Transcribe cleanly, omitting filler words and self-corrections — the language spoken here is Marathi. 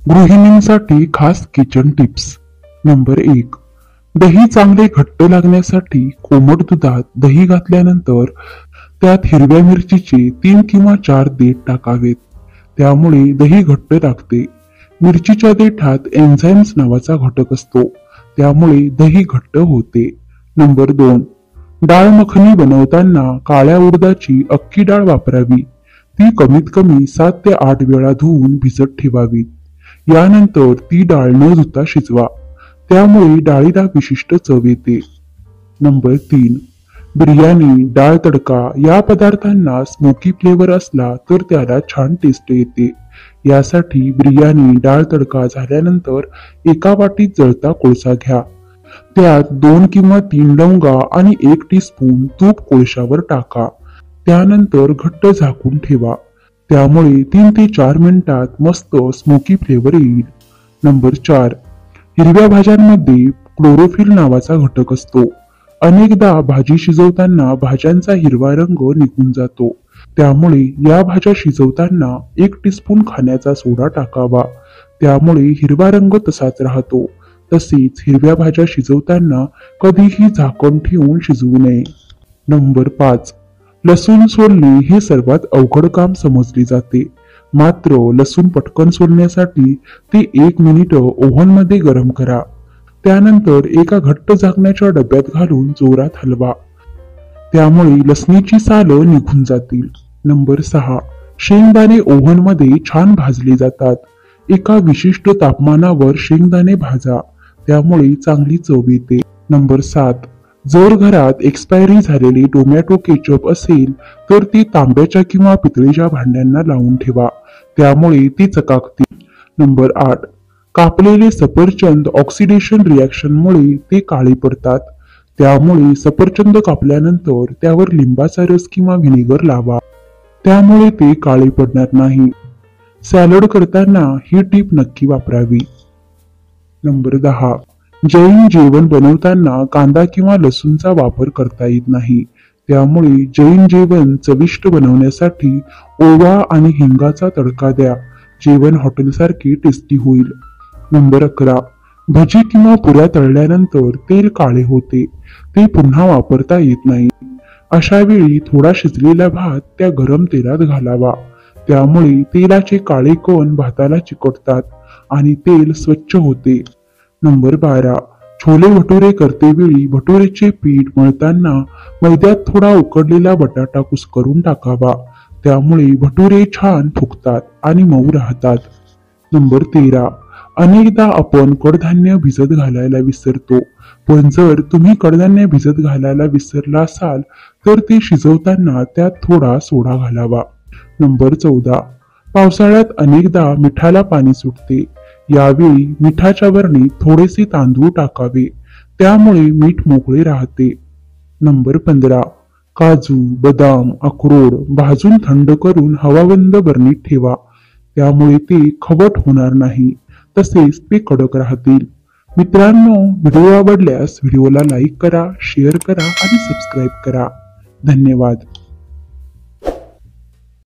गृहिणींसाठी खास किचन टिप्स. नंबर 1. दही चांगले घट्ट लागण्यासाठी कोमट दुधात दही घातल्यानंतर त्यात हिरव्या मिरचीचे 3 किंवा 4 देठ टाकावेत. त्यामुळे दही घट्ट लागते. मिरचीच्या देठात एन्झाईम्स नावाचा घटक असतो, त्यामुळे दही घट्ट होते. नंबर 2. डाळ मखनी बनवताना काळ्या उडदाची अख्खी डाळ वापरावी. ती कमीत कमी 7 ते 8 वेळा धुवून भिजत ठेवावी. यानंतर ती डाळ न धुता शिजवा. त्यामुळे डाळीला विशिष्ट चव येते. नंबर 3. बिर्याणी, डाळ तडका या पदार्थांना स्मोकी फ्लेवर असला तर त्याला छान टेस्ट येते. यासाठी बिर्याणी, डाळ तडका झाल्यानंतर एका वाटीत जळता कोळसा घ्या. त्यात 2 किंवा 3 लवंगा आणि 1 टीस्पून तूप कोळशावर टाका. त्यानंतर घट्ट झाकून ठेवा. त्यामुळे 3 ते 4 मिनिटात मस्त स्मोकी फ्लेवर येईल. नंबर 4. हिरव्या भाज्यांमध्ये क्लोरोफिल नावाचा घटक असतो. अनेकदा भाजी शिजवताना भाज्यांचा हिरवा रंग निघून जातो. त्यामुळे या भाज्या शिजवताना 1 टीस्पून खाण्याचा सोडा टाकावा. त्यामुळे हिरवा रंग तसाच राहतो. तसेच हिरव्या भाज्या शिजवताना कधीही झाकण ठेवून शिजवू नये. नंबर 5. लसूण सोलणे हे सर्वात अवघड काम समजले जाते. मात्र लसूण पटकन सोलण्यासाठी ते 1 मिनिट ओव्हन मध्ये गरम करा. त्यानंतर एका घट्ट झाकण्याच्या डब्यात घालून जोरात हलवा. त्यामुळे लसणीची सालं निघून जातील. नंबर 6. शेंगदाणे ओव्हन मध्ये छान भाजले जातात. एका विशिष्ट तापमानावर शेंगदाणे भाजा. त्यामुळे चांगली चव येते. नंबर 7. जर घरात एक्सपायरी झालेले टोमॅटो केचप असेल तर ती तांब्याच्या किंवा पितळेच्या भांड्यांना लावून ठेवा. त्यामुळे ती चकाकतील. नंबर 8. कापलेले सफरचंद ऑक्सिडेशन रिॲक्शनमुळे ते काळे पडतात. त्यामुळे सफरचंद कापल्यानंतर त्यावर लिंबाचा रस किंवा व्हिनेगर लावा. त्यामुळे ते काळे पडणार नाही. सॅलड करताना ही टीप नक्की वापरावी. नंबर 10. जैन जेवण बनवताना कांदा किंवा लसूणचा वापर करता येत नाही. त्यामुळे जैन जेवण चविष्ट बनवण्यासाठी ओवा आणि हिंगाचा तडका द्या. जेवण हॉटेलसारखे टेस्टी होईल. नंबर 11. भजी किंवा पुऱ्या तळल्यानंतर तेल काळे होते. ते पुन्हा वापरता येत नाही. अशा वेळी थोडा शिजलेला भात त्या गरम तेलात घालावा. त्यामुळे तेलाचे काळे कण भाताला चिकटतात आणि तेल स्वच्छ होते. नंबर 12. छोले भटुरे करतेवेळी भटुरेचे पीठ मळताना मैद्यात थोडा उकडलेला बटाटा कुस्करून टाकावा. त्यामुळे भटुरे छान फुगतात आणि मऊ राहतात. नंबर 13. अनेकदा आपण कडधान्य भिजत घालायला विसरतो. पण जर तुम्ही कडधान्य भिजत घालायला विसरला असाल तर ते शिजवताना त्यात थोडा सोडा घालावा. नंबर 14. पावसाळ्यात अनेकदा मिठाला पाणी सुटते. यावेळी मिठाच्या वरणी थोडेसे तांदूळ टाकावे. त्यामुळे मीठ मोकळे राहते. नंबर 15. काजू, बदाम, अक्रोड भाजून थंड करून हवाबंद बरणीत ठेवा. त्यामुळे ते खवट होणार नाही, तसेच ते कडक राहतील. मित्रांनो, व्हिडिओ आवडल्यास व्हिडिओला लाईक करा, शेअर करा आणि सबस्क्राईब करा. धन्यवाद.